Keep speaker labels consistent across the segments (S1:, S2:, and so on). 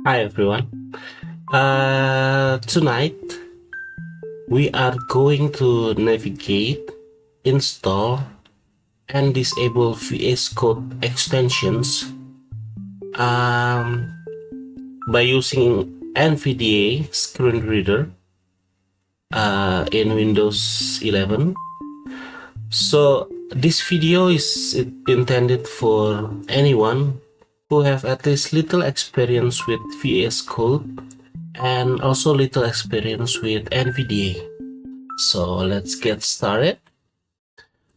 S1: Hi everyone. Tonight we are going to navigate, install, and disable VSCode extensions um, by using NVDA screen reader in Windows 11. So this video is intended for anyone who have at least little experience with VSCode and also little experience with NVDA. So let's get started.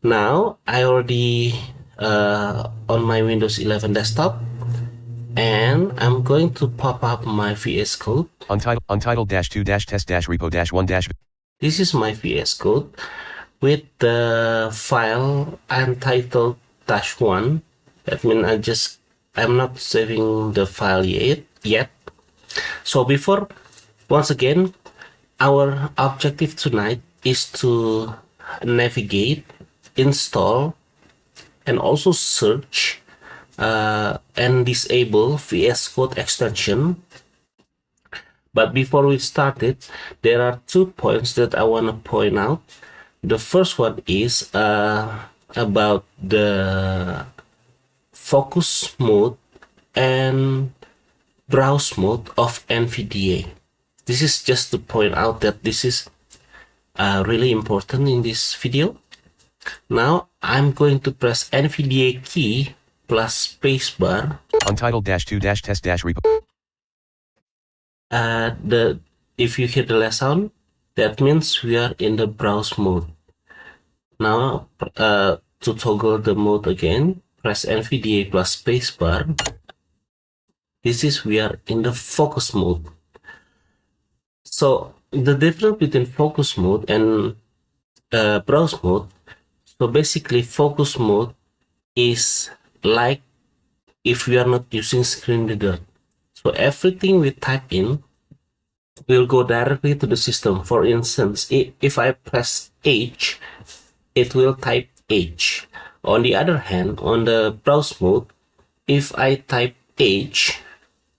S1: Now I already on my Windows 11 desktop, and I'm going to pop up my VS Code.
S2: Untitled-2-test-repo-1-
S1: This is my VS Code with the file untitled -1. That means I'm not saving the file yet. So once again, our objective tonight is to navigate, install, and also search and disable VS Code extension. But before we start it, there are 2 points that I want to point out. The first one is about the focus mode and browse mode of NVDA. This is just to point out that this is really important in this video. Now I'm going to press NVDA key plus spacebar.
S2: Untitled-2-test-repo.
S1: If you hear the last sound, that means we are in the browse mode. Now to toggle the mode again, press NVDA plus spacebar. This is we are in the focus mode. So the difference between focus mode and browse mode. So basically, focus mode is like if we are not using screen reader. So everything we type in will go directly to the system. For instance, if I press H, it will type H. On the other hand, on the browse mode, if I type H,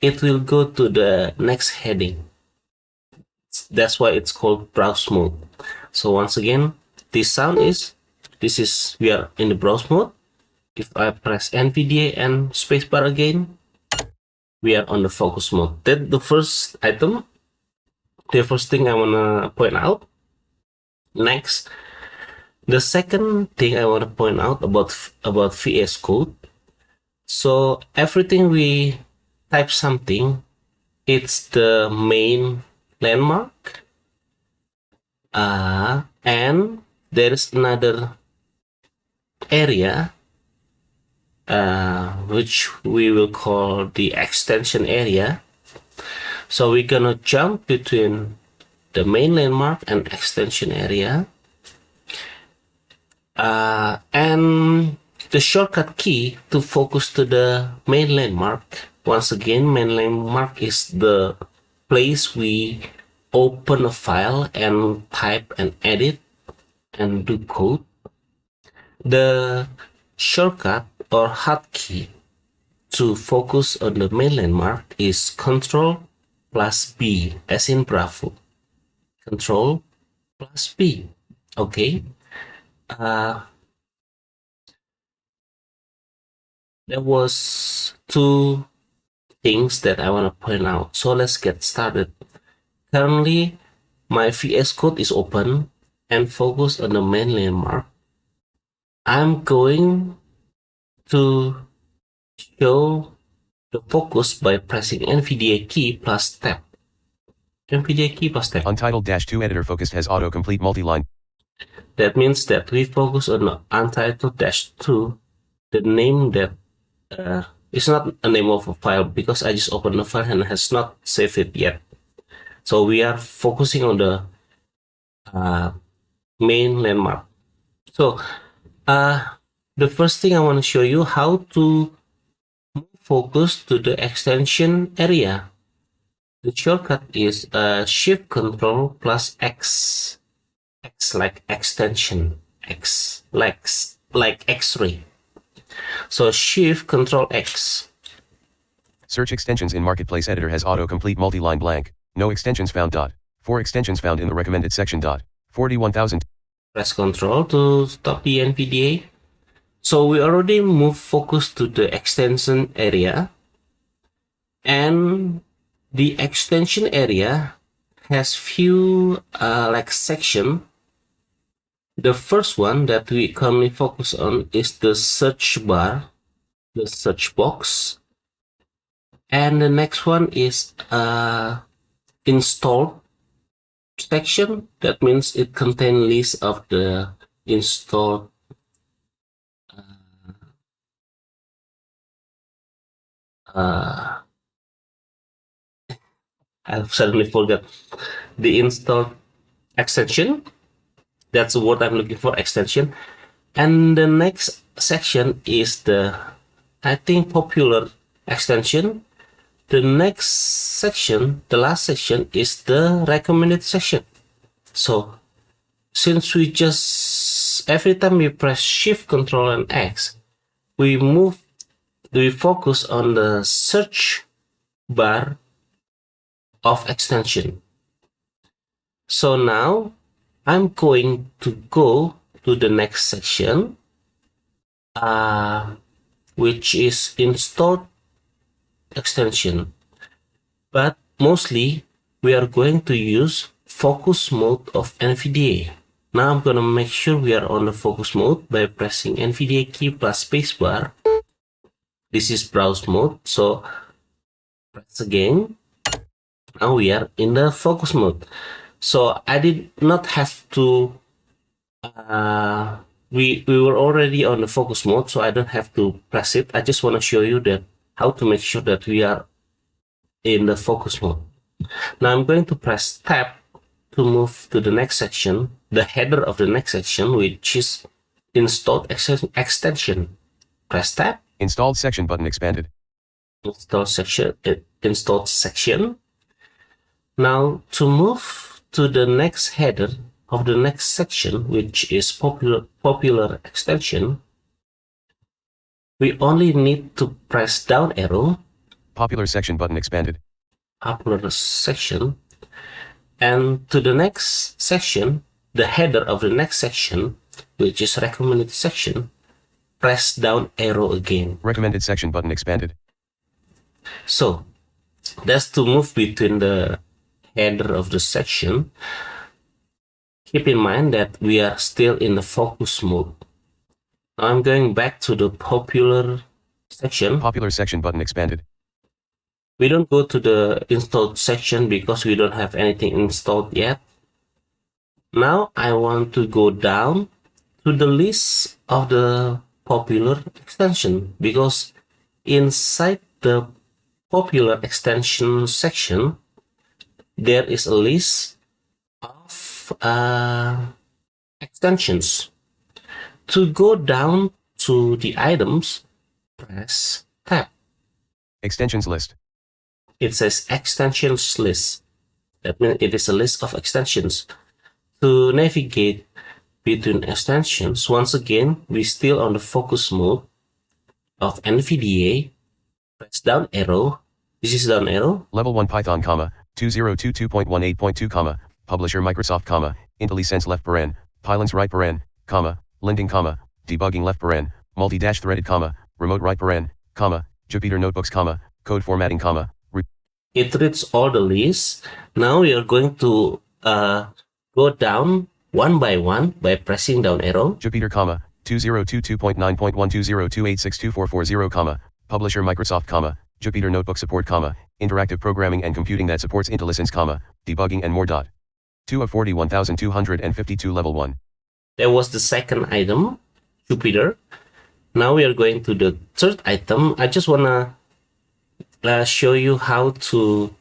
S1: it will go to the next heading. That's why it's called browse mode. So once again, this is we are in the browse mode. If I press NVDA and spacebar again, we are on the focus mode. That's the first item. The first thing I wanna point out. Next, the second thing I wanna point out about VS Code. So everything we type something, it's the main landmark, and there is another area which we will call the extension area. So we're gonna jump between the main landmark and extension area, and the shortcut key to focus to the main landmark. Once again, main landmark is the place we open a file and type and edit and do code. The shortcut or hotkey to focus on the main landmark is Ctrl plus B, as in Bravo. Ctrl plus B. Okay. There was 2 things that I want to point out. So let's get started. Currently, my VS Code is open and focused on the main landmark. I'm going to show the focus by pressing NVDA key plus tab. NVDA key plus tab.
S2: Untitled-2 editor focused has autocomplete multi-line.
S1: That means that we focus on the untitled-2, the name that it's not a name of a file because I just opened the file and has not saved it yet. So we are focusing on the main landmark. So the first thing I want to show you how to move focus to the extension area. The shortcut is Shift Control plus X. X like extension. X like X-ray. So Shift Control X.
S2: Search extensions in Marketplace Editor has autocomplete multi-line blank. No extensions found. 4 extensions found in the recommended section. 41,000.
S1: Press Ctrl to stop the NVDA. So we already moved focus to the extension area, and the extension area has few like section. The first one that we currently focus on is the search bar, the search box, and the next one is install section. That means it contains list of the installed I suddenly forgot the installed extension. That's the word I'm looking for, extension. And the next section is the, I think, popular extension. The next section, the last section, is the recommended section. So since we just, every time we press Shift, Ctrl, and X, we focus on the search bar of extension. So now I'm going to go to the next section, which is installed extension, but mostly we are going to use focus mode of NVDA. Now I'm gonna make sure we are on the focus mode by pressing NVDA key plus spacebar. This is browse mode, so press again. Now we are in the focus mode. So I did not have to we were already on the focus mode, so I don't have to press it. I just want to show you that how to make sure that we are in the focus mode. Now I'm going to press tab to move to the next section, the header of the next section, which is installed extension. Press tab.
S2: Installed section button expanded.
S1: Installed section. Now to move to the next header of the next section, which is popular extension, we only need to press down arrow.
S2: Popular section button expanded.
S1: Popular section. And to the next section, the header of the next section, which is recommended section, press down arrow again.
S2: Recommended section button expanded.
S1: So that's to move between the header of the section. Keep in mind that we are still in the focus mode. Now I'm going back to the popular section.
S2: Popular section button expanded.
S1: We don't go to the installed section because we don't have anything installed yet. Now I want to go down to the list of the popular extension, because inside the popular extension section there is a list of extensions. To go down to the items, press tab.
S2: Extensions list.
S1: It says extensions list. That means it is a list of extensions. To navigate between extensions, once again, we still on the focus mode of NVDA. Press down arrow. This is down arrow.
S2: Level 1 Python, 2022.18.2, Publisher Microsoft, IntelliSense left paren, Pylons right paren, Lending, Debugging left paren, multi-threaded, Remote right paren, Jupyter Notebooks, Code formatting,
S1: It reads all the lists. Now we are going to go down one by one by pressing down arrow.
S2: Jupyter, 2022.9.1028624440, Publisher Microsoft, Jupyter Notebook support, interactive programming and computing that supports IntelliSense, debugging and more. 2 of 41,252 level 1.
S1: That was the second item, Jupyter. Now we are going to the third item. I just wanna show you how to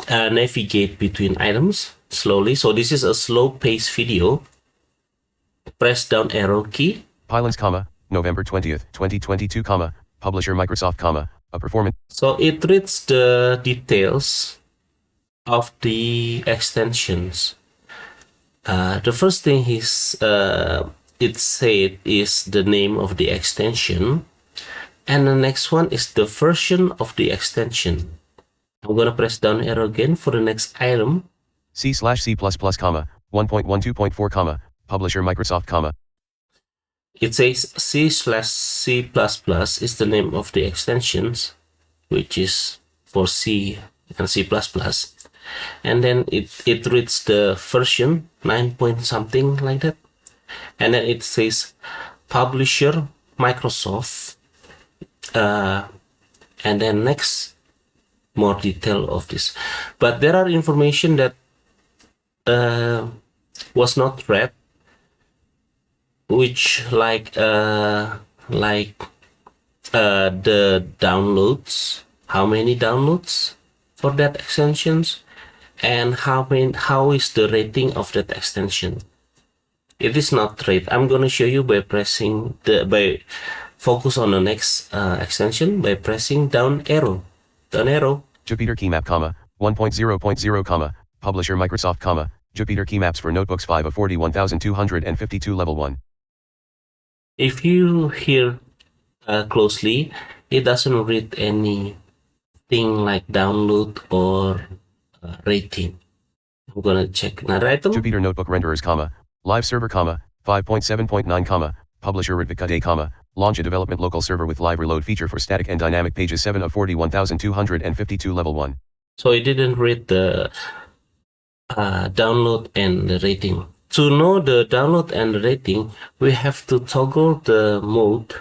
S1: navigate between items slowly. So this is a slow pace video. Press down arrow key.
S2: Pylons, November 20th, 2022, Publisher Microsoft, a performance.
S1: So it reads the details of the extensions. The first thing is it said is the name of the extension. And the next one is the version of the extension. I'm gonna press down arrow again for the next item.
S2: C/C++, comma, 1.12.4, comma, publisher Microsoft, comma.
S1: It says C/C++ is the name of the extensions, which is for C and C++. And then it reads the version 9 point something like that. And then it says publisher Microsoft. And then next, more detail of this. But there are information that was not read, which like the downloads, how many downloads for that extensions, and how is the rating of that extension. It is not rate. I'm gonna show you by pressing by focus on the next extension by pressing down arrow.
S2: Jupyter Keymap, comma, 1.0.0, comma, publisher Microsoft, comma, Jupyter Keymaps for notebooks 5 of 41,252 level 1.
S1: If you hear closely, it doesn't read anything like download or rating. I'm gonna check another item.
S2: Jupyter Notebook Renderers, comma, live server, comma, 5.7.9, comma, publisher with.screen.reader, comma, launch a development local server with live reload feature for static and dynamic pages 7 of 41,252 level 1.
S1: So it didn't read the download and the rating. To know the download and the rating, we have to toggle the mode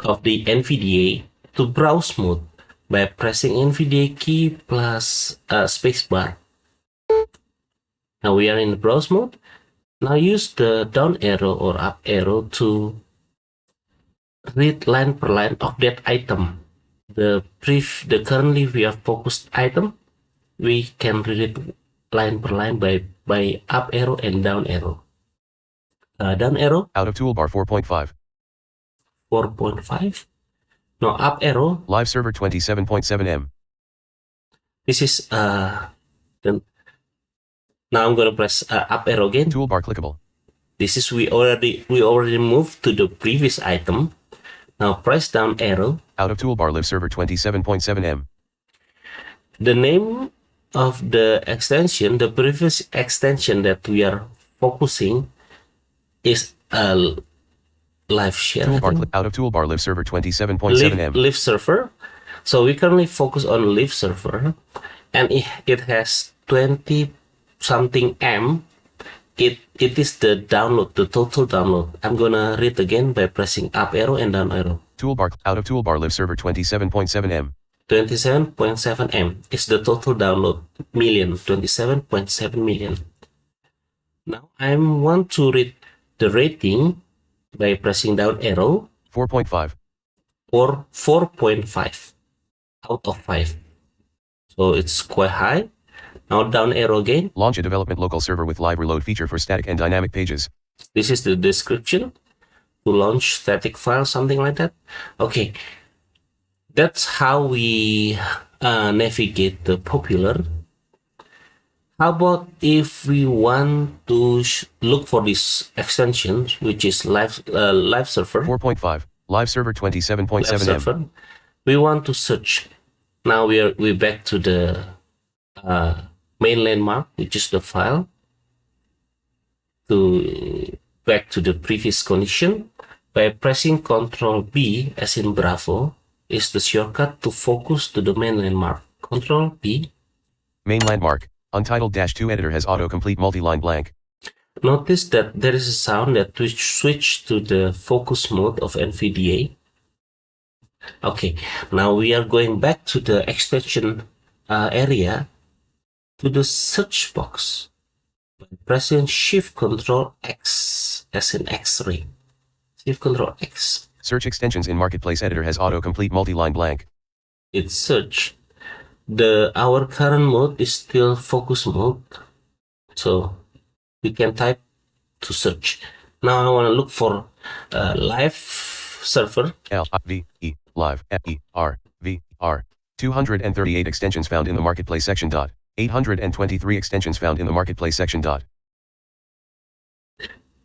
S1: of the NVDA to browse mode by pressing NVDA key plus spacebar. Now we are in the browse mode. Now use the down arrow or up arrow to read line per line of that item. The currently we have focused item, we can read it line per line by up arrow and down arrow. Down arrow.
S2: Out of toolbar 4.5.
S1: 4.5. No, up arrow.
S2: Live server 27.7 M.
S1: This is now I'm gonna press up arrow again.
S2: Toolbar clickable.
S1: This is we already moved to the previous item. Now press down arrow.
S2: Out of toolbar live server 27.7 M.
S1: The name of the extension, the previous extension that we are focusing, is live share.
S2: Out of toolbar live server 27.7 M.
S1: Live server. So we currently focus on live server, and it has 20 something M. It is the download, the total download. I'm gonna read again by pressing up arrow and down arrow.
S2: Toolbar out of toolbar live server 27.7 M.
S1: 27.7 M is the total download. 27.7 million. Now I want to read the rating by pressing down arrow.
S2: 4.5
S1: or 4.5 out of 5. So it's quite high. Now down arrow again.
S2: Launch a development local server with live reload feature for static and dynamic pages.
S1: This is the description. To launch static file, something like that. Okay. That's how we navigate the popular. How about if we want to look for this extension, which is live server.
S2: 4.5 live server 27.7 M.
S1: We want to search. Now we're back to the main landmark, which is the file. Back to the previous condition by pressing Ctrl B as in Bravo is the shortcut to focus to the main landmark. Ctrl B.
S2: Main landmark. Untitled -2 editor has autocomplete multi-line blank.
S1: Notice that there is a sound that switch to the focus mode of NVDA. Okay, now we are going back to the extension area to the search box by pressing Shift Ctrl X as in X-ray. Shift Ctrl X.
S2: Search extensions in Marketplace editor has autocomplete multi-line blank.
S1: It's search. Our current mode is still focus mode, so we can type to search. Now I want to look for live server.
S2: L-I-V-E, live, F-E-R-V-R. 238 extensions found in the Marketplace section. 823 extensions found in the Marketplace section.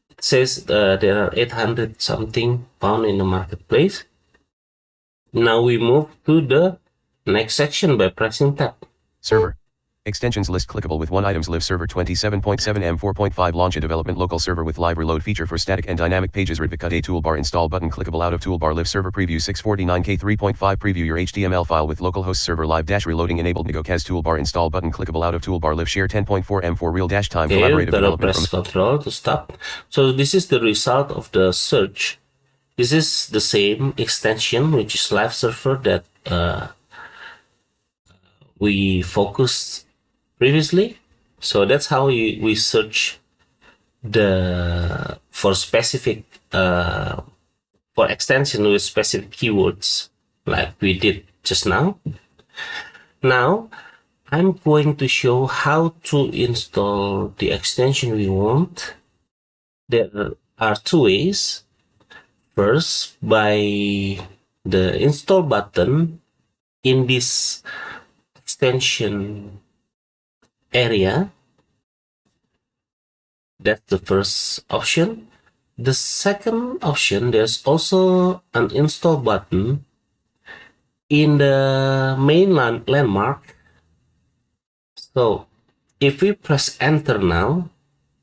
S1: It says there are 800 something found in the Marketplace. Now we move to the next section by pressing tab.
S2: Server. Extensions list clickable with one items live server 27.7 M 4.5 launch a development local server with live reload feature for static and dynamic pages VSCode toolbar install button clickable out of toolbar live server preview 649K 3.5 preview your HTML file with localhost server live dash reloading enabled Negocaz toolbar install button clickable out of toolbar live share 10.4 M4 real dash time
S1: Okay,
S2: collaborative
S1: gonna
S2: development
S1: press
S2: from
S1: Ctrl to stop. So this is the result of the search. This is the same extension, which is live server that we focused previously. So that's how we search the for specific for extension with specific keywords like we did just now. Now I'm going to show how to install the extension we want. There are two ways. First, by the install button in this extension area. That's the first option. The second option, there's also an install button in the main landmark. So if we press enter now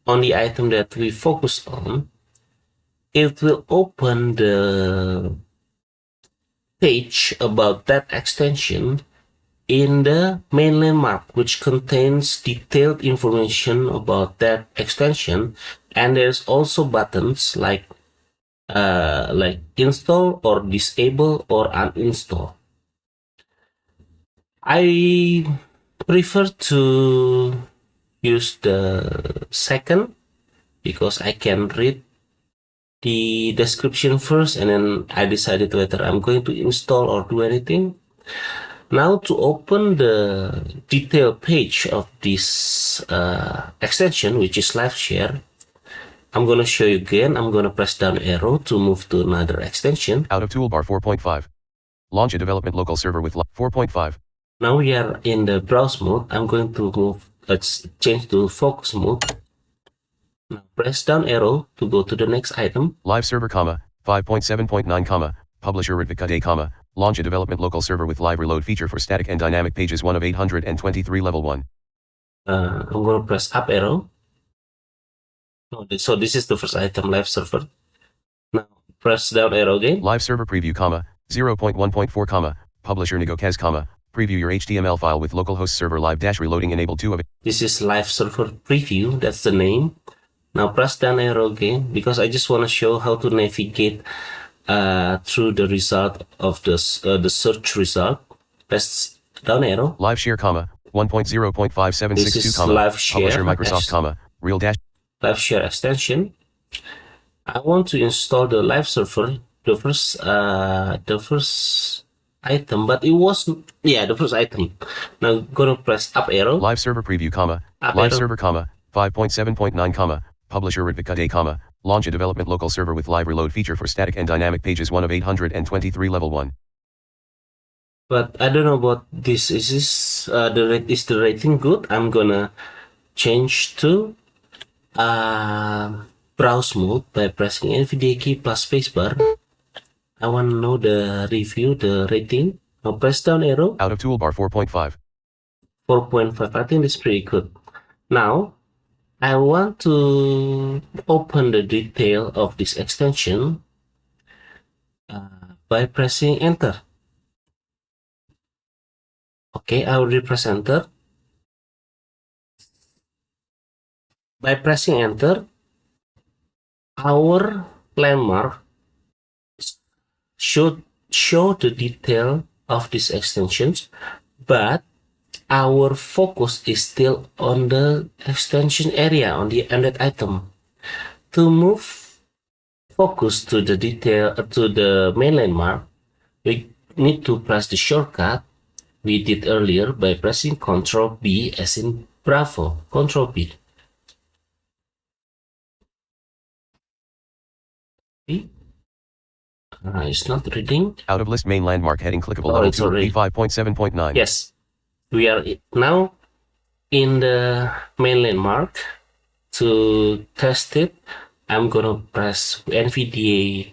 S1: on the item that we focus on, it will open the page about that extension in the main landmark, which contains detailed information about that extension, and there's also buttons like install or disable or uninstall. I prefer to use the second because I can read the description first and then I decided whether I'm going to install or do anything. Now to open the detail page of this extension, which is live share, I'm going to show you again. I'm going to press down arrow to move to another extension.
S2: out of toolbar 4.5. Launch a development local server with 4.5.
S1: Now we are in the browse mode. I'm going to move, let's change to focus mode. Now press down arrow to go to the next item.
S2: Live server, 5.7.9, publisher VSCode, launch a development local server with live reload feature for static and dynamic pages 1 of 823 level 1.
S1: I'm going to press up arrow. So this is the first item, live server. Now press down arrow again.
S2: Live server preview, 0.1.4, publisher Negocaz, preview your HTML file with localhost server live dash reloading enabled 2 of it.
S1: This is live server preview, that's the name. Now press down arrow again because I just want to show how to navigate through the result of the search result. Press down arrow.
S2: Live share, 1.0.5762,
S1: This is live share,
S2: publisher Microsoft, real dash
S1: live share extension. I want to install the live server, the first item, but it wasn't, yeah, the first item. Now gonna press up arrow.
S2: Live server preview,
S1: up
S2: live
S1: arrow.
S2: server, 5.7.9, publisher VSCode, launch a development local server with live reload feature for static and dynamic pages 1 of 823 level 1.
S1: But I don't know about this. Is this is the rating good? I'm gonna change to browse mode by pressing NVDA key plus spacebar. I want to know the review, the rating. Now press down arrow.
S2: Out of toolbar 4.5.
S1: 4.5. I think that's pretty good. Now I want to open the detail of this extension by pressing enter. Okay, I will press enter. By pressing enter, our landmark should show the detail of these extensions, but our focus is still on the extension area, on that item. To move focus to the detail, to the main landmark, we need to press the shortcut we did earlier by pressing Ctrl B as in Bravo. Ctrl B. It's not reading.
S2: Out of list main landmark heading clickable
S1: Oh,
S2: level
S1: it's
S2: 2
S1: already.
S2: 5.7.9.
S1: Yes, we are now in the main landmark. To test it, I'm gonna press NVDA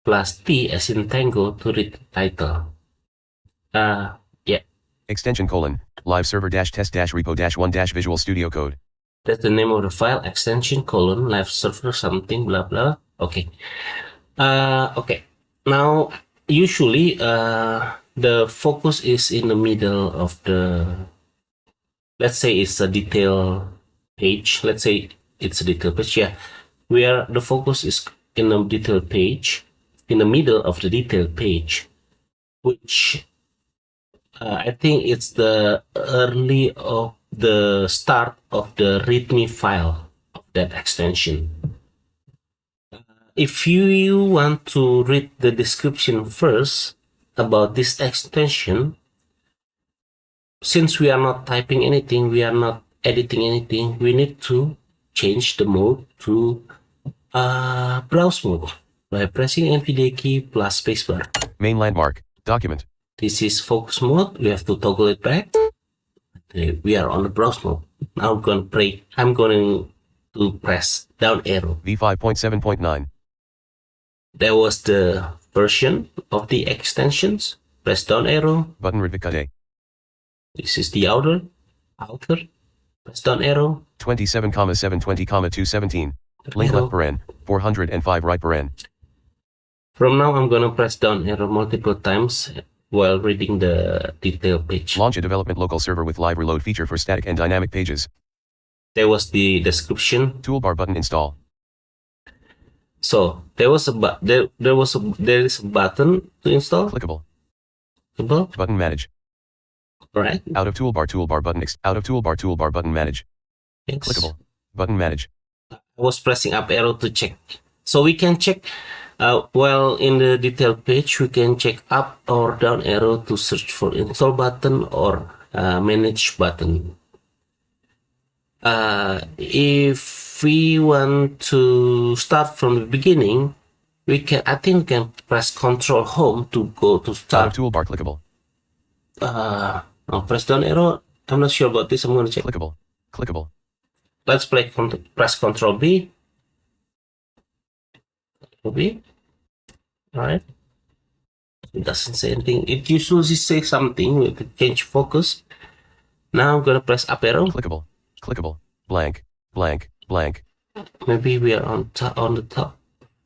S1: plus T as in Tango to read the title. Yeah,
S2: Extension : live server test repo one Visual Studio Code.
S1: that's the name of the file. Extension : live server something blah blah. Okay. Okay. Now, usually, the focus is in the middle of the. Let's say it's a detail page. Let's say it's a detail page. Yeah, where the focus is in the detail page, in the middle of the detail page, which I think it's the early of the start of the README file of that extension. If you want to read the description first about this extension, since we are not typing anything, we are not editing anything, we need to change the mode to browse mode by pressing NVDA key plus spacebar.
S2: Main landmark, document.
S1: This is focus mode. We have to toggle it back. We are on the browse mode. Now I'm going to press down arrow.
S2: V5.7.9.
S1: That was the version of the extensions. Press down arrow.
S2: Button with.screen.reader.
S1: This is the outer. Press down arrow.
S2: 27,720,217. Link left paren. 405 right paren.
S1: From now, I'm gonna press down arrow multiple times while reading the detail page.
S2: Launch a development local server with live reload feature for static and dynamic pages.
S1: There was the description.
S2: Toolbar button install.
S1: So there is a button to install.
S2: Clickable.
S1: Clickable.
S2: Button manage.
S1: Right.
S2: Out of toolbar button out of toolbar button manage.
S1: Yes.
S2: Clickable. Button manage.
S1: I was pressing up arrow to check. So we can check while in the detail page, we can check up or down arrow to search for install button or manage button. If we want to start from the beginning, I think we can press Ctrl Home to go to start.
S2: Out of toolbar clickable.
S1: Now press down arrow. I'm not sure about this. I'm going to check.
S2: Clickable. Clickable.
S1: Let's press Ctrl B. Ctrl B. All right. It doesn't say anything. It usually says something with the change focus. Now I'm going to press up arrow.
S2: Clickable. Clickable. Blank. Blank. Blank.
S1: Maybe we are on the top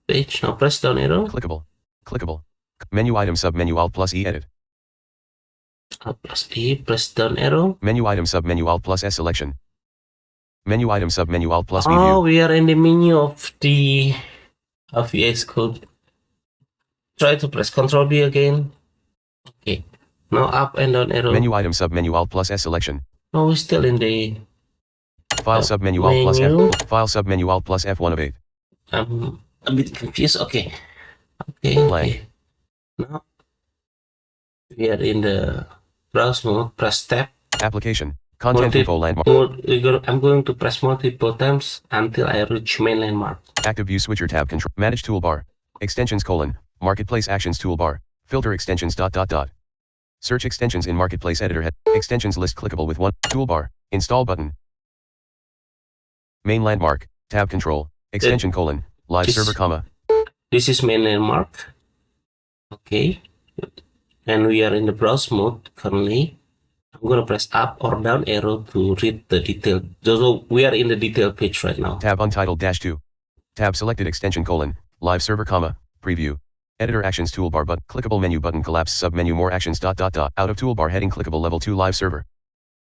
S1: page. Now press down arrow.
S2: Clickable. Clickable. Menu item submenu Alt plus E edit.
S1: Alt plus E. Press down arrow.
S2: Menu item submenu Alt plus S selection. Menu item submenu Alt plus V view.
S1: Oh, we are in the menu of the VSCode. Try to press Ctrl B again. Okay. Now up and down arrow.
S2: Menu item submenu Alt plus S selection.
S1: Oh, we're still in the
S2: File submenu Alt plus F. File submenu Alt plus F1 of 8.
S1: I'm a bit confused. Okay. Okay.
S2: Blank.
S1: Okay. Now we are in the browse mode. Press tab.
S2: Application. Content info landmark.
S1: I'm going to press multiple times until I reach main landmark.
S2: Active view switcher tab control. Manage toolbar. Extensions : Marketplace actions toolbar. Filter extensions ... Search extensions in Marketplace editor head. Extensions list clickable with one. Toolbar. Install button. Main landmark. Tab control. Extension : live server,
S1: This is main landmark. Okay. And we are in the browse mode currently. I'm going to press up or down arrow to read the detail. So we are in the detail page right now.
S2: Tab untitled -2. Tab selected extension : live server, preview. Editor actions toolbar button. Clickable menu button collapse submenu more actions ... Out of toolbar heading clickable level 2 live server.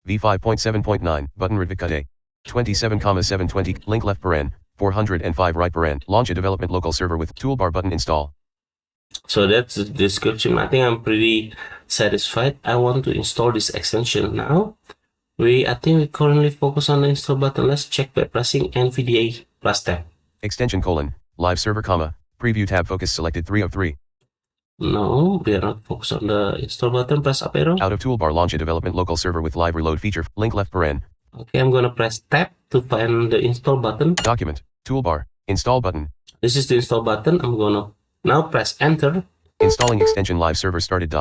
S2: V5.7.9 button with.screen.reader. 27,720 link left paren. 405 right paren. Launch a development local server with toolbar button install.
S1: So that's the description. I think I'm pretty satisfied. I want to install this extension now. I think we currently focus on the install button. Let's check by pressing NVDA plus tab.
S2: Extension : live server, preview tab focus selected 3 of 3.
S1: No, we are not focused on the install button. Press up arrow.
S2: Out of toolbar launch a development local server with live reload feature. Link left paren.
S1: Okay, I'm gonna press tab to find the install button.
S2: Document. Toolbar. Install button.
S1: This is the install button. I'm gonna now press enter.
S2: Installing extension live server started.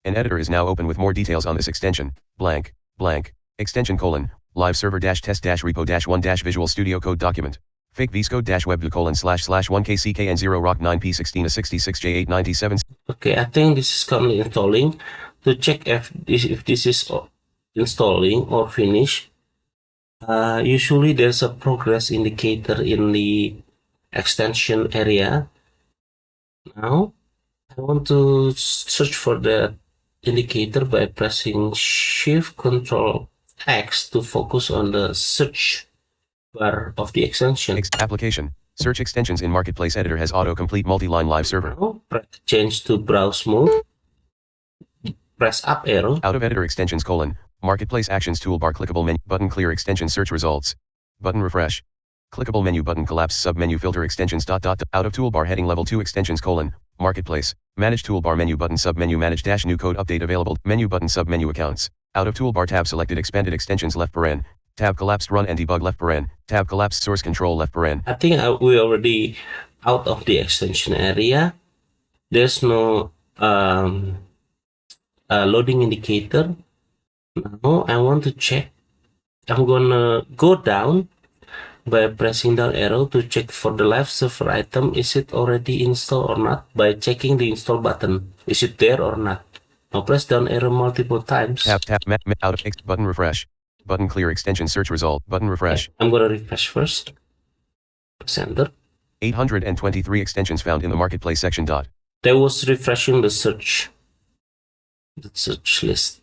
S2: An editor is now open with more details on this extension. Blank. Blank. Extension : live server test repo one Visual Studio Code document. Fake VSCode-web://1kckn0 rock 9p16 66 j897.
S1: Okay, I think this is currently installing. To check if this is installing or finished, usually there's a progress indicator in the extension area. Now I want to search for the indicator by pressing Shift Ctrl X to focus on the search bar of the extension.
S2: Application. Search extensions in Marketplace Editor has autocomplete multi-line live server.
S1: Now change to browse mode. Press up arrow.
S2: Out of editor extensions : Marketplace actions toolbar clickable menu button clear extension search results button refresh clickable menu button collapse submenu filter extensions ... out of toolbar heading level 2 extensions : Marketplace manage toolbar menu button submenu manage dash new code update available menu button submenu accounts out of toolbar tab selected expanded extensions left paren tab collapsed run and debug left paren tab collapsed source control left paren.
S1: I think we already out of the extension area. There's no loading indicator. Now I want to check. I'm gonna go down by pressing down arrow to check for the live server item. Is it already installed or not? By checking the install button. Is it there or not? Now press down arrow multiple times.
S2: Tap out of X button refresh button clear extension search result button refresh.
S1: Okay, I'm gonna refresh first. Press enter.
S2: 823 extensions found in the Marketplace section.
S1: That was refreshing the search list.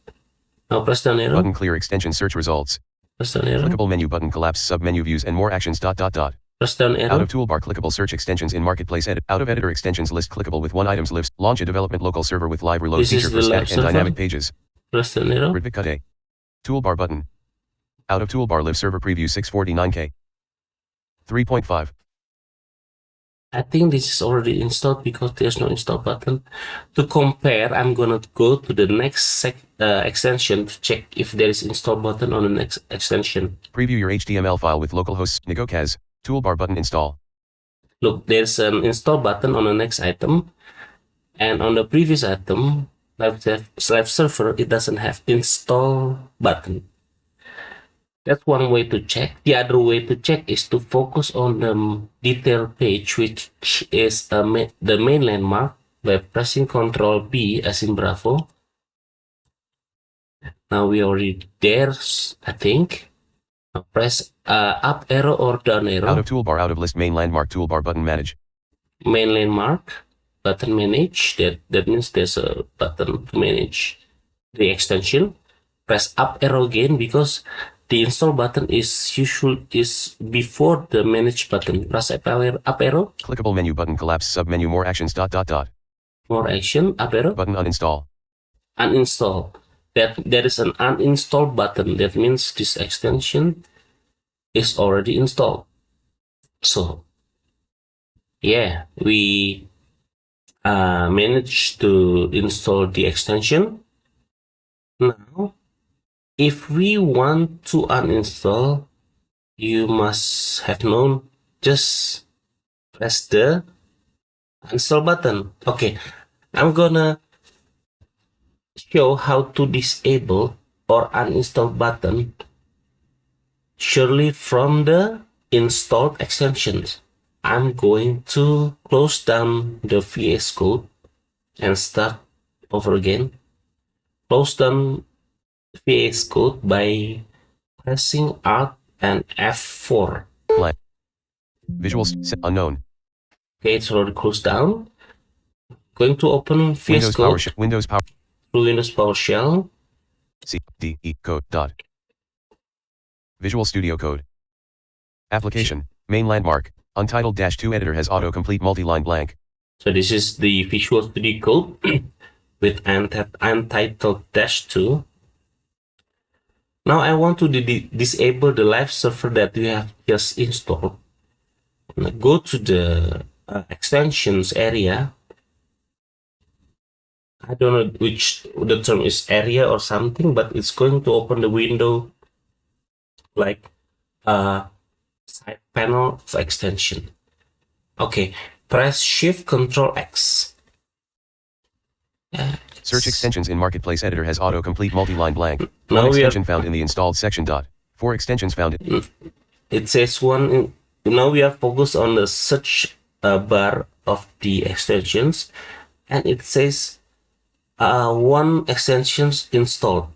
S1: Now press down arrow.
S2: Button clear extension search results.
S1: Press down arrow.
S2: Clickable menu button collapse submenu views and more actions ...
S1: Press down arrow.
S2: Out of toolbar clickable search extensions in Marketplace edit out of editor extensions list clickable with one items lives launch a development local server with live reload
S1: This
S2: feature
S1: is
S2: for
S1: the
S2: static
S1: live
S2: and
S1: server.
S2: dynamic pages.
S1: Press down arrow.
S2: Cut A. Toolbar button. Out of toolbar live server preview 649K. 3.5.
S1: I think this is already installed because there's no install button. To compare, I'm gonna go to the next extension to check if there is install button on the next extension.
S2: Preview your HTML file with localhost Negocaz. Toolbar button install.
S1: Look, there's an install button on the next item, and on the previous item, live server, it doesn't have install button. That's one way to check. The other way to check is to focus on the detail page, which is the main landmark, by pressing Ctrl B as in Bravo. Now we are already there, I think. Now press up arrow or down arrow.
S2: Out of toolbar out of list main landmark toolbar button manage.
S1: Main landmark button manage. That means there's a button to manage the extension. Press up arrow again because the install button is before the manage button. Press up arrow.
S2: Clickable menu button collapse submenu more actions ...
S1: More action up arrow.
S2: Button uninstall.
S1: Uninstall. There is an uninstall button. That means this extension is already installed. So yeah, we managed to install the extension. Now, if we want to uninstall, you must have known, just press the uninstall button. Okay, I'm gonna show how to disable or uninstall button surely from the installed extensions. I'm going to close down the VSCode and start over again. Close down VSCode by pressing Alt and F4.
S2: Visuals unknown.
S1: Okay, it's already closed down. Going to open VSCode.
S2: Windows Power.
S1: Through Windows PowerShell.
S2: CDE code dot. Visual Studio Code. Application. Main landmark. Untitled -2 editor has autocomplete multi-line blank.
S1: So this is the Visual Studio Code with untitled -2. Now I want to disable the live server that we have just installed. Now go to the extensions area. I don't know which the term is, area or something, but it's going to open the window like side panel of extension. Okay, press Shift Ctrl X.
S2: Search extensions in Marketplace Editor has autocomplete multi-line blank.
S1: Now
S2: One extension found in the installed section. 4 extensions found.
S1: It says one now we are focused on the search bar of the extensions, and it says one extensions installed.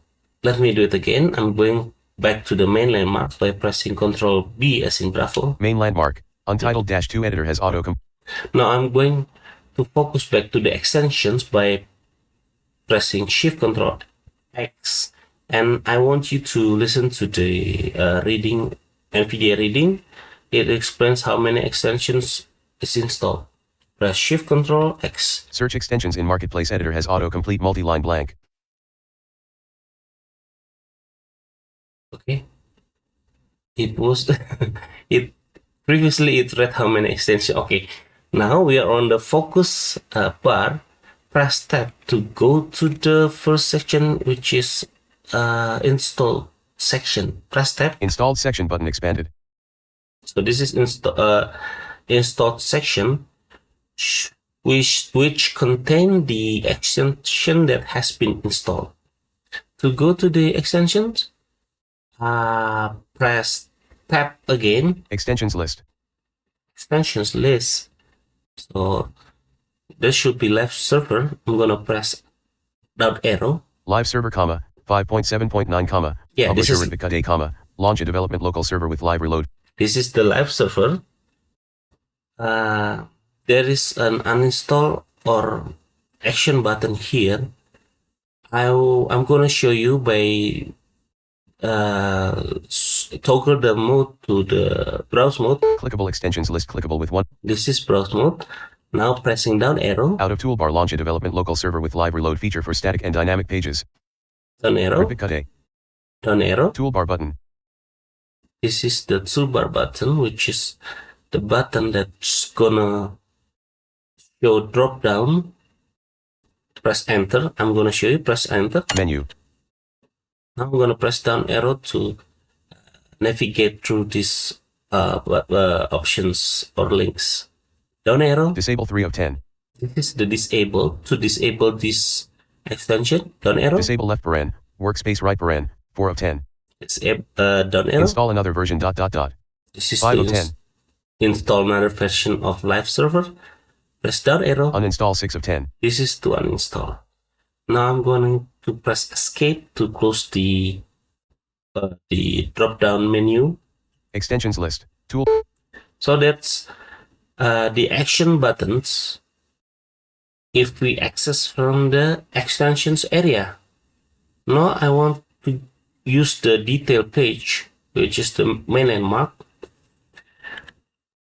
S1: Let me do it again. I'm going back to the main landmark by pressing Ctrl B as in Bravo.
S2: Main landmark, untitled -2 editor has auto.
S1: Now I'm going to focus back to the extensions by pressing Shift Ctrl X, and I want you to listen to the reading, NVDA reading. It explains how many extensions is installed. Press Shift Ctrl X.
S2: Search extensions in Marketplace editor has autocomplete multi-line blank.
S1: Okay. It was it previously it read how many extensions. Okay. Now we are on the focus bar. Press tab to go to the first section, which is install section. Press tab.
S2: Installed section button expanded.
S1: So this is installed section, which contain the extension that has been installed. To go to the extensions, press tab again.
S2: Extensions list.
S1: Extensions list. So there should be live server. I'm gonna press down arrow.
S2: Live server, 5.7.9,
S1: Yeah, this
S2: publisher
S1: is
S2: with.screen.reader, launch a development local server with live reload.
S1: This is the live server. There is an uninstall or action button here. I'm gonna show you by toggle the mode to the browse mode.
S2: Clickable extensions list, clickable with one.
S1: This is browse mode. Now pressing down arrow.
S2: Out of toolbar, launch a development local server with live reload feature for static and dynamic pages.
S1: Down arrow. Down arrow.
S2: Toolbar button.
S1: This is the toolbar button, which is the button that's gonna show drop down. Press enter. I'm gonna show you. Press enter.
S2: Menu.
S1: Now I'm gonna press down arrow to navigate through these options or links. Down arrow.
S2: Disable 3 of 10.
S1: This is the disable. To disable this extension, down arrow.
S2: Disable left paren, workspace right paren, 4 of 10.
S1: It's down arrow.
S2: Install another version ...
S1: This is
S2: 5 of 10.
S1: Install another version of live server. Press down arrow.
S2: Uninstall 6 of 10.
S1: This is to uninstall. Now I'm going to press escape to close the drop down menu.
S2: Extensions list. Tool.
S1: So that's the action buttons if we access from the extensions area. Now I want to use the detail page, which is the main landmark.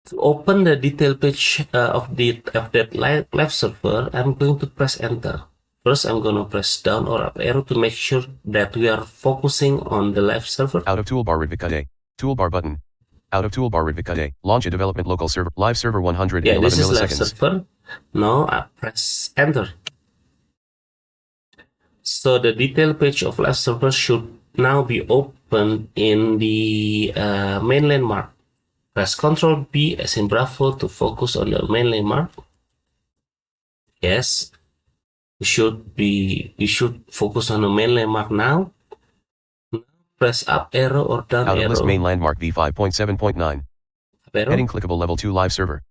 S1: To open the detail page of that live server, I'm going to press enter. First, I'm going to press down or up arrow to make sure that we are focusing on the live server.
S2: Out of toolbar with.screen.reader. Toolbar button. Out of toolbar with.screen.reader. Launch a development local server. Live server 111
S1: yeah, this is
S2: milliseconds.
S1: live server. Now I press enter. So the detail page of live server should now be open in the main landmark. Press Ctrl B as in Bravo to focus on the main landmark. Yes, we should focus on the main landmark now. Press up arrow or down
S2: Out
S1: arrow.
S2: of list main landmark V5.7.9. Heading clickable level 2 live server.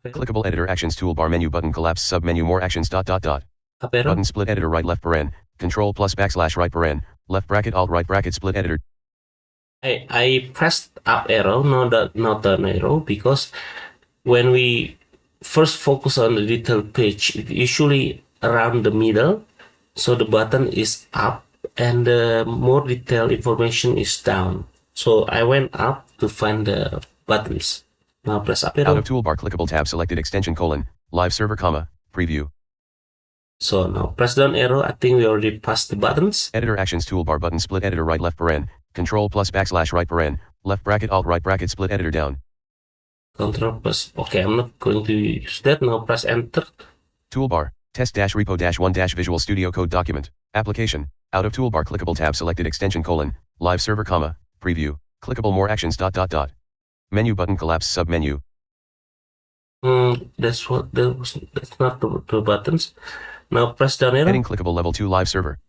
S2: Clickable editor actions toolbar menu button collapse submenu more actions ... Button split editor right left paren, control plus backslash right paren, left bracket alt right bracket split editor.
S1: I pressed up arrow, not down arrow, because when we first focus on the detail page, it usually around the middle, so the button is up and the more detailed information is down. So I went up to find the buttons. Now press up arrow.
S2: Out of toolbar clickable tab selected extension : live server, preview.
S1: So now press down arrow. I think we already passed the buttons.
S2: Editor actions toolbar button split editor right left paren, control plus backslash right paren, left bracket alt right bracket split editor down.
S1: Control plus. Okay, I'm not going to use that. Now press enter.
S2: Toolbar, test repo -1 Visual Studio Code document, application. Out of toolbar clickable tab selected extension : live server, preview, clickable more actions ... Menu button collapse submenu.
S1: That's not the buttons. Now press down arrow.
S2: Heading clickable level 2 live server.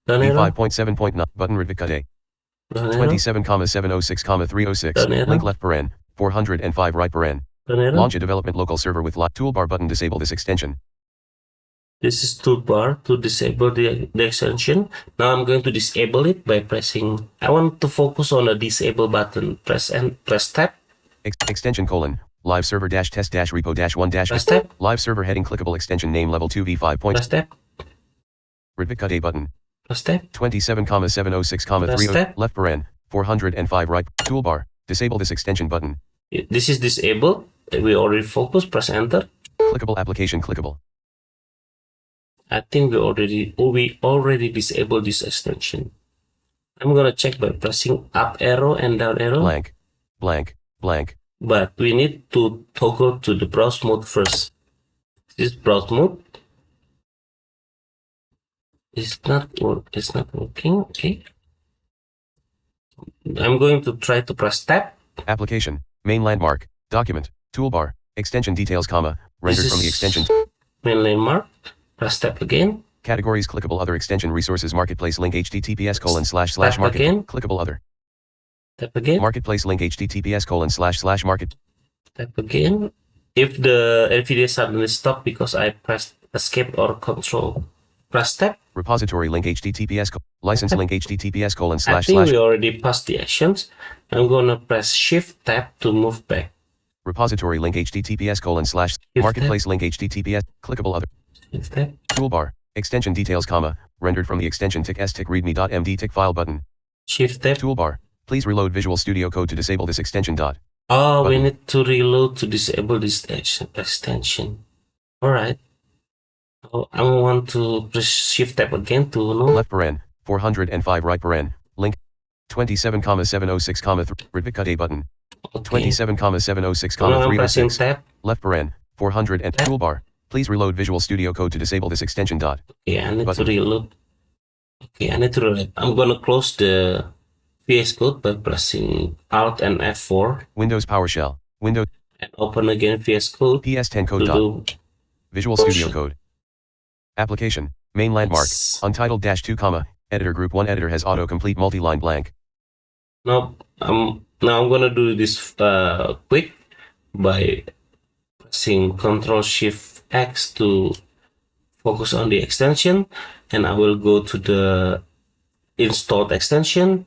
S1: Down arrow.
S2: V5.7.9 button with.screen.reader.
S1: Down arrow.
S2: 27,706,306 link left paren, 405 right paren.
S1: Down arrow.
S2: Launch a development local server with toolbar button. Disable this extension.
S1: This is toolbar to disable the extension. Now I'm going to disable it by pressing. I want to focus on the disable button. Press tab.
S2: Extension : live server test repo -1
S1: Press tab.
S2: live server heading clickable extension name level 2 v5 point.
S1: Press tab.
S2: VSCode button.
S1: Press tab.
S2: 27,706,3 left paren 405 right toolbar. Disable this extension button.
S1: This is disabled. We already focused. Press enter.
S2: Clickable application clickable.
S1: I think we already disabled this extension. I'm gonna check by pressing up arrow and down arrow.
S2: Blank, blank, blank.
S1: But we need to toggle to the browse mode first. This browse mode. It's not working. Okay. I'm going to try to press tab.
S2: Application, main landmark, document, toolbar, extension details, rendered from the extension.
S1: Main landmark. Press tab again.
S2: Categories clickable other extension resources marketplace link https:// market
S1: again.
S2: clickable other.
S1: Tap again.
S2: Marketplace link https:// market.
S1: Tap again. If the NVDA suddenly stop because I pressed escape or control, press tab.
S2: Repository link https license link https://
S1: I think we already passed the actions. I'm gonna press shift tab to move back.
S2: Repository link https:// marketplace link https clickable other.
S1: Shift tab.
S2: Toolbar, extension details, rendered from the extension tick readme.md tick file button.
S1: Shift tab.
S2: Toolbar, please reload Visual Studio Code to disable this extension.
S1: Oh,
S2: button.
S1: We need to reload to disable this extension. Alright. Oh, I want to press shift tab again to
S2: left paren 405 right paren link 27,706,3 VSCode button.
S1: Okay.
S2: 27,706,306
S1: tab.
S2: left paren 400 and toolbar. Please reload Visual Studio Code to disable this extension.
S1: Okay, I need to reload. Okay, I need to reload. I'm gonna close the VSCode by pressing Alt and F4.
S2: Windows PowerShell. Windows.
S1: And open again VSCode.
S2: PS10 code. Visual Studio Code. Application. Main landmark. Untitled -2, editor group 1 editor has autocomplete multi-line blank.
S1: Now I'm gonna do this quick by pressing Ctrl Shift X to focus on the extension, and I will go to the installed extension.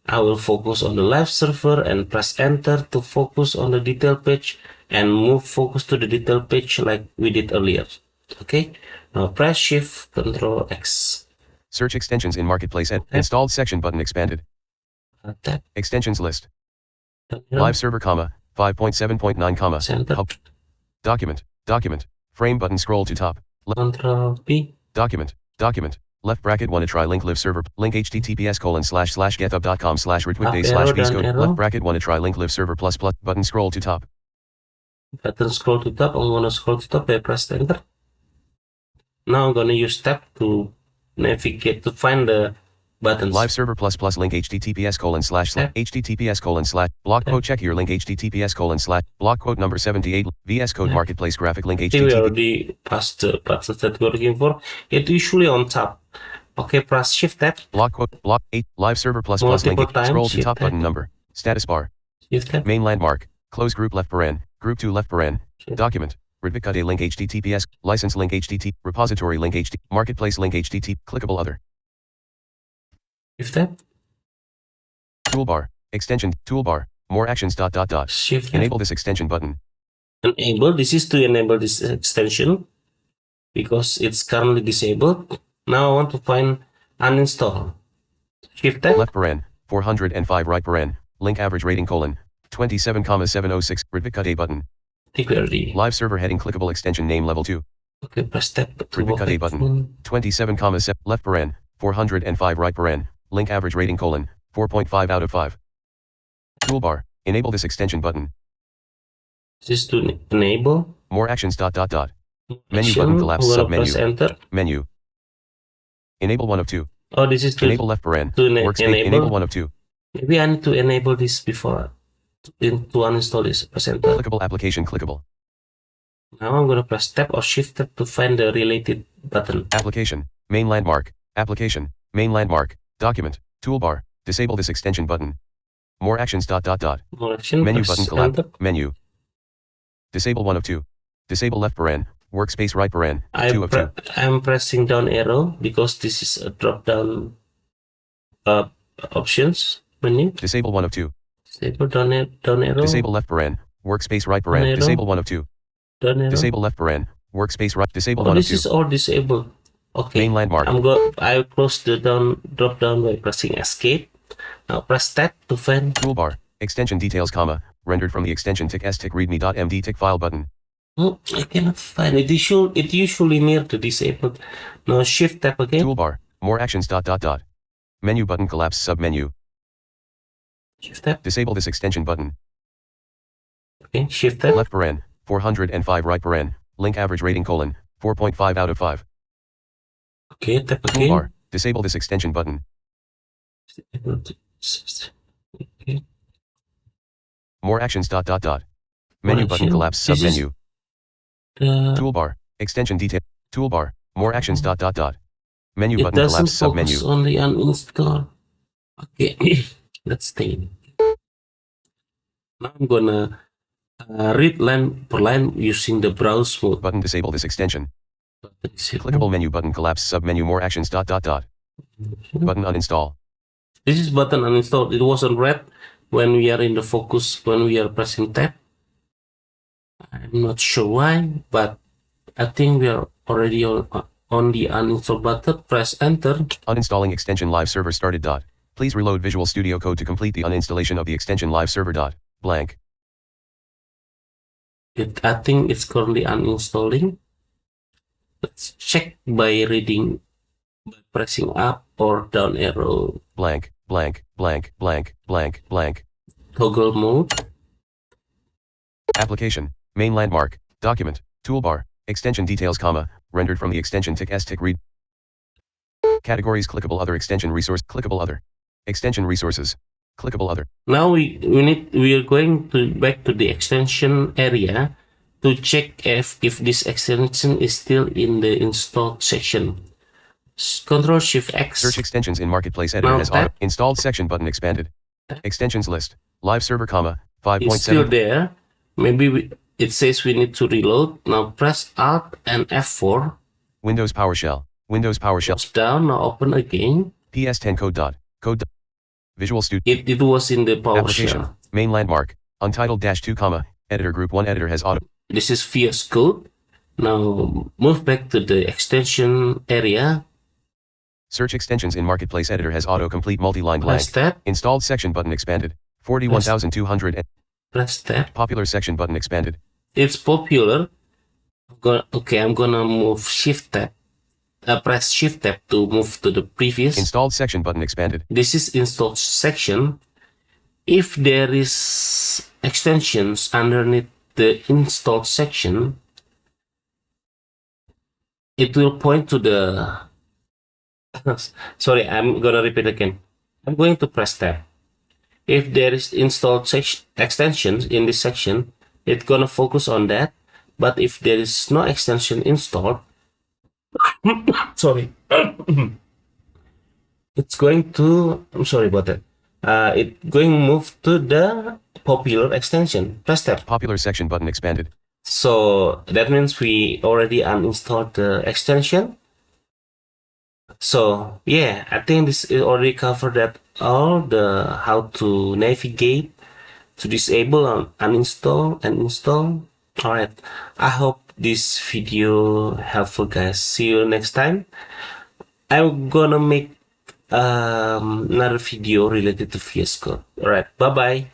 S1: I will focus on the live server and press enter to focus on the detail page and move focus to the detail page like we did earlier. Okay, now press Shift Ctrl X.
S2: Search extensions in Marketplace at installed section button expanded.
S1: Tap.
S2: Extensions list. Live server, 5.7.9,
S1: Center.
S2: hub. Document. Frame button scroll to top.
S1: Ctrl B.
S2: Document. Left bracket 1 try link live server link https://github.com/retweetday/vscode left bracket 1 try link live server plus button scroll to top.
S1: Button scroll to top. I'm gonna scroll to top. I press enter. Now I'm gonna use tab to navigate to find the buttons.
S2: Live server plus link https:// block quote check here link https:/ block quote number 78 VSCode marketplace graphic link
S1: We
S2: https.
S1: already passed the buttons that we're looking for. It's usually on top. Okay, press shift tab.
S2: Block quote block 8 live server plus link scroll to top button number status bar
S1: Shift tab.
S2: main landmark close group left paren group 2 left paren document VSCode link https license link http repository link http marketplace link http clickable other.
S1: Shift tab.
S2: Toolbar extension toolbar more actions
S1: Shift tab.
S2: enable this extension button.
S1: Enable. This is to enable this extension because it's currently disabled. Now I want to find uninstall. Shift tab.
S2: Left paren 405 right paren link average rating 27,706 VSCode button.
S1: TQRD.
S2: Live server heading clickable extension name level 2.
S1: Okay, press tab.
S2: VSCode button. 27,7 left paren 405 right paren link average rating 4.5 out of 5. Toolbar enable this extension button.
S1: This is to enable.
S2: More actions Menu
S1: Action.
S2: button collapse
S1: Press
S2: submenu.
S1: enter.
S2: Menu. Enable 1 of 2.
S1: Oh, this is to
S2: Enable left paren.
S1: to
S2: Workspace
S1: enable.
S2: enable 1 of 2.
S1: Maybe I need to enable this before to uninstall this. Press enter.
S2: Clickable application clickable.
S1: Now I'm gonna press tab or shift tab to find the related button.
S2: Application. Main landmark. Application. Main landmark. Document. Toolbar. Disable this extension button. More actions dot dot dot.
S1: More action.
S2: Menu
S1: Press
S2: button collapse.
S1: enter.
S2: Menu. Disable 1 of 2. Disable left paren. Workspace right paren. 2 of 2.
S1: I'm pressing down arrow because this is a drop down options menu.
S2: Disable 1 of 2.
S1: Disable down arrow.
S2: Disable left paren. Workspace right paren. Disable 1 of 2.
S1: Down arrow.
S2: Disable left paren. Workspace right. Disable 1 of 2.
S1: This is all disabled. Okay.
S2: Main landmark.
S1: I close the drop down by pressing escape. Now press tab to find
S2: Toolbar. Extension details, comma, rendered from the extension tick s tick readme.md tick file button.
S1: Oh, I cannot find it. It usually near the disabled. Now shift tab again.
S2: Toolbar. More actions dot dot dot. Menu button collapse submenu.
S1: Shift tab.
S2: Disable this extension button.
S1: Okay, shift tab.
S2: Left paren, 405 right paren, link average rating colon, 4.5 out of 5.
S1: Okay, tap again.
S2: Toolbar. Disable this extension button.
S1: Okay.
S2: More actions dot dot dot. Menu
S1: More
S2: button
S1: action.
S2: collapse
S1: This is
S2: submenu. Toolbar. Extension detail. Toolbar. More actions dot dot dot. Menu
S1: It
S2: button
S1: doesn't
S2: collapse
S1: focus
S2: submenu.
S1: on the uninstall. Okay, let's stay. Now I'm gonna read line per line using the browse mode.
S2: Button disable this extension.
S1: Disable.
S2: Clickable menu button collapse submenu. More actions dot dot dot. Button uninstall.
S1: This is button uninstalled. It wasn't red when we are in the focus, when we are pressing tab. I'm not sure why, but I think we are already on the uninstall button. Press enter.
S2: Uninstalling extension live server started dot. Please reload Visual Studio Code to complete the uninstallation of the extension live server dot. Blank.
S1: I think it's currently uninstalling. Let's check by reading, by pressing up or down arrow.
S2: Blank, blank, blank, blank, blank, blank.
S1: Toggle mode.
S2: Application. Main landmark. Document. Toolbar. Extension details, comma, rendered from the extension tick s tick read. Categories. Clickable other. Extension resource. Clickable other. Extension resources. Clickable other.
S1: Now we are going to back to the extension area to check if this extension is still in the installed section. Ctrl Shift X.
S2: Search extensions in Marketplace Editor
S1: Now
S2: has auto installed section button expanded. Extensions list. Live server, comma, 5.7.
S1: It's still there. Maybe it says we need to reload. Now press Alt and F4.
S2: Windows PowerShell. Windows PowerShell.
S1: Close down. Now open again.
S2: PS10 code dot. Code dot. Visual Studio.
S1: It was in the
S2: Application.
S1: PowerShell.
S2: Main landmark. Untitled -2, comma, editor group 1 editor has auto.
S1: This is VSCode. Now move back to the extension area.
S2: Search extensions in Marketplace Editor has auto-complete multi-line blank.
S1: Press tab.
S2: Installed section button expanded. 41,200.
S1: Press tab.
S2: Popular section button expanded.
S1: It's popular. Okay, I'm gonna move Shift tab. Press Shift tab to move to the previous.
S2: Installed section button expanded.
S1: This is installed section. If there is extensions underneath the installed section, it will point to the sorry, I'm gonna repeat again. I'm going to press tab. If there is installed extensions in this section, it's gonna focus on that. But if there is no extension installed, sorry, it's going to, I'm sorry about that. It's going to move to the popular extension. Press tab.
S2: Popular section button expanded.
S1: So that means we already uninstalled the extension. So yeah, I think this is already covered that all the how to navigate to disable and uninstall and install. Alright, I hope this video helpful, guys. See you next time. I'm gonna make another video related to VS Code. Alright, bye bye.